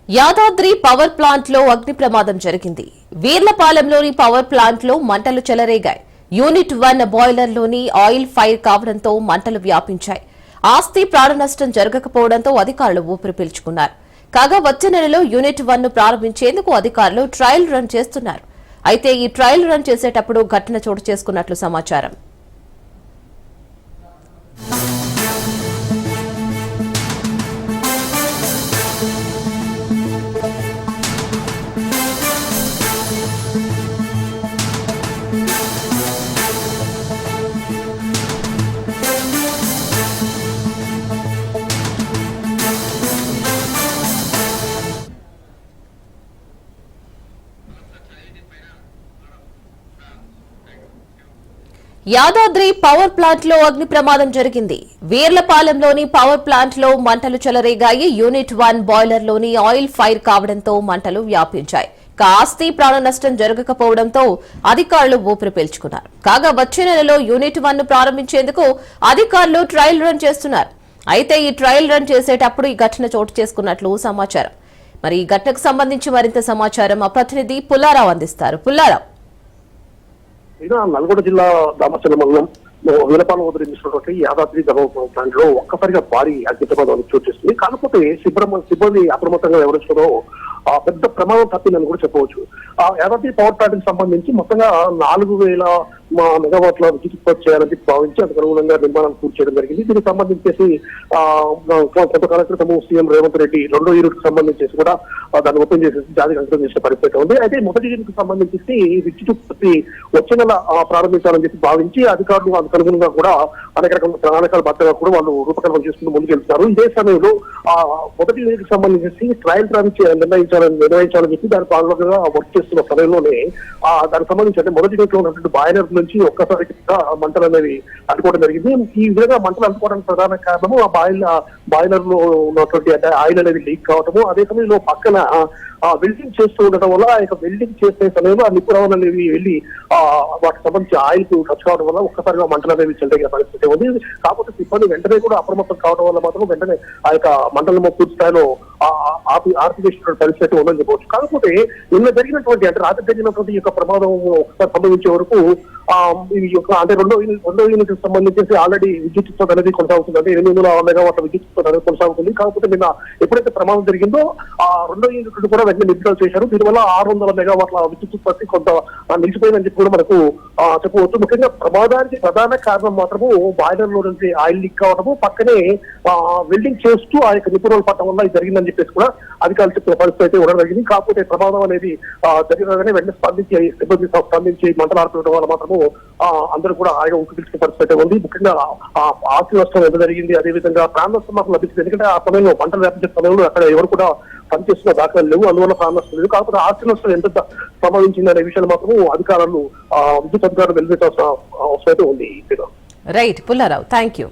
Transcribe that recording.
Yadadri power plant లో అగ్ని ప్రమాదం జరిగింది. వీర్లపాలెంలోని పవర్ ప్లాంట్ లో మంటలు చెలరేగాయి. యూనిట్ 1 బాయిలర్ లోని ఆయిల్ ఫైర్ కావడంతో మంటలు వ్యాపించాయి. ఆస్తి ప్రాణ నష్టం జరగకపోవడంతో అధికారులు ఊపిరి పీల్చుకున్నారు. కాగా వచ్చే నెలలో యూనిట్ 1 ను ప్రారంభించేందుకు అధికారులు ట్రయల్ రన్ చేస్తున్నారు. అయితే ఈ ట్రయల్ రన్ చేసేటప్పుడు ఘటన చోటు చేసుకున్నట్లు సమాచారం. యాదాద్రి పవర్ ప్లాంట్ లో అగ్ని ప్రమాదం జరిగింది. వీర్లపాలెంలోని పవర్ ప్లాంట్ లో మంటలు చెలరేగాయి. యూనిట్ 1 బాయిలర్ లోని ఆయిల్ ఫైర్ కావడంతో మంటలు వ్యాపించాయి. ఆస్తి ప్రాణ నష్టం జరగకపోవడంతో అధికారులు ఊపిరి పీల్చుకున్నారు. కాగా వచ్చే నెలలో యూనిట్ 1 ను ప్రారంభించేందుకు అధికారులు ట్రయల్ రన్ చేస్తున్నారు. అయితే ఈ ట్రయల్ రన్ చేసేటప్పుడు ఈ ఘటన చోటు చేసుకున్నట్లు సమాచారం. మరి ఈ ఘటనకు సంబంధించి మరింత సమాచారం మా ప్రతినిధి పుల్లారావు అందిస్తారు. పుల్లారావు, నల్గొండ జిల్లా దామచర్ల మండలం వీలపాలెం వద్ద నిర్మించినటువంటి యాదాద్రి పవర్ ప్లాంట్ లో ఒక్కసారిగా భారీ అగ్ని ప్రమాదం చోటు చేస్తుంది. కాకపోతే సిబ్బంది అప్రమత్తంగా వ్యవహరించడంలో పెద్ద ప్రమాదం తప్పిందని కూడా చెప్పవచ్చు. యాదాద్రి పవర్ ప్లాంట్ కి సంబంధించి మొత్తంగా 4000 మెగావాట్ల విద్యుత్ ఉత్పత్తి చేయాలని భావించి అందుకు అనుగుణంగా నిర్మాణం పూర్తి చేయడం జరిగింది. దీనికి సంబంధించేసి కొంతకాలం క్రితం సీఎం రేవంత్ రెడ్డి 2వ యూనిట్ కు సంబంధించేసి కూడా దాన్ని ఓపెన్ చేసేసి జాతికి అంకితం చేసిన పరిస్థితి ఉంది. అయితే మొదటి యూనిట్ కు సంబంధించి విద్యుత్ ఉత్పత్తి వచ్చే నెల ప్రారంభించాలని చెప్పి భావించి అధికారులు అందుకు అనుగుణంగా కూడా అనేక రకమైన ప్రణాళికల బద్దగా కూడా వాళ్ళు రూపకల్పన చేసుకుంటూ ముందుకెళ్తున్నారు. ఇదే సమయంలో మొదటి యూనిట్ కు సంబంధించి ట్రయల్ రన్ నిర్వహించాలని చెప్పి దాని భాగంగా వర్క్ చేస్తున్న సమయంలోనే దానికి సంబంధించి అంటే మొదటి యూనిట్ లో ఉన్నటువంటి బాయిలర్ నుంచి ఒక్కసారి మంటలు అనేవి అనుకోవడం జరిగింది. ఈ విధంగా మంటలు అనుకోవడానికి ప్రధాన కారణము ఆ బాయిలర్ లో ఉన్నటువంటి అంటే ఆయిల్ అనేది లీక్ కావటము, అదే సమయంలో పక్కన వెల్డింగ్ చేస్తూ ఉండటం వల్ల వెల్డింగ్ చేసే సమయంలో ఆ నిపుణులు అనేవి వెళ్ళి వాటికి సంబంధించి ఆయిల్ కు టచ్ కావడం వల్ల ఒక్కసారిగా మంటలు అనేవి చెల్లిగే పరిస్థితి ఉంది. కాకపోతే సిబ్బంది వెంటనే కూడా అప్రమత్తం కావడం వల్ల మాత్రం వెంటనే ఆ యొక్క మంటలను పూర్తి స్థాయిలో ఆపివేసిన పరిస్థితి ఉందని చెప్పవచ్చు. కాకపోతే నిన్న జరిగినటువంటి అంటే రాత్రి జరిగినటువంటి యొక్క ప్రమాదం ఒకసారి సంభవించే వరకు ఈ యొక్క అంటే రెండో యూనిట్ సంబంధించి ఆల్రెడీ విద్యుత్ ఉత్పత్తి అనేది కొనసాగుతుంది. అంటే 800 మెగావాట్ల విద్యుత్ ఉత్పత్తి అనేది కొనసాగుతుంది. కాకపోతే నిన్న ఎప్పుడైతే ప్రమాదం జరిగిందో ఆ రెండో యూనిట్ కూడా వెంటనే నిలుపుదల చేశారు. దీనివల్ల 600 మెగావాట్ల విద్యుత్ ఉత్పత్తి కొంత నిలిచిపోయిందని చెప్పి కూడా మనకు చెప్పవచ్చు. ముఖ్యంగా ప్రమాదానికి ప్రధాన కారణం మాత్రము బాయిలర్ లో నుంచి ఆయిల్ లీక్ కావడము, పక్కనే వెల్డింగ్ చేస్తూ ఆ యొక్క నిపుణులు పట్టడం వల్ల ఇది జరిగిందని చెప్పేసి కూడా అధికారులు చెప్పిన పరిస్థితి అయితే ఉండడం జరిగింది. కాకపోతే ప్రమాదం అనేది జరిగినగానే వెంటనే సిబ్బంది స్పందించి మంటలు ఆర్పడం వల్ల మాత్రము అందరూ కూడా ఆయన ఊపిరి పీల్చుకునే పరిస్థితి ఉంది. ముఖ్యంగా ఆస్తి నష్టం ఎంత జరిగింది, అదేవిధంగా ప్రాణ నష్టం మాకు లభించింది. ఎందుకంటే ఆ సమయంలో మంటలు వ్యాపించే సమయంలో అక్కడ ఎవరు కూడా పనిచేస్తున్న దాఖలు లేవు, అందువల్ల ప్రాణ నష్టం లేదు. కాకపోతే ఆస్తి నష్టం ఎంత సంభవించింది అనే విషయాలు మాత్రం అధికారులు విద్యుత్ అధికారులు వెలివేయాల్సిన అవసరం అయితే ఉంది. Right Pullarao, thank you.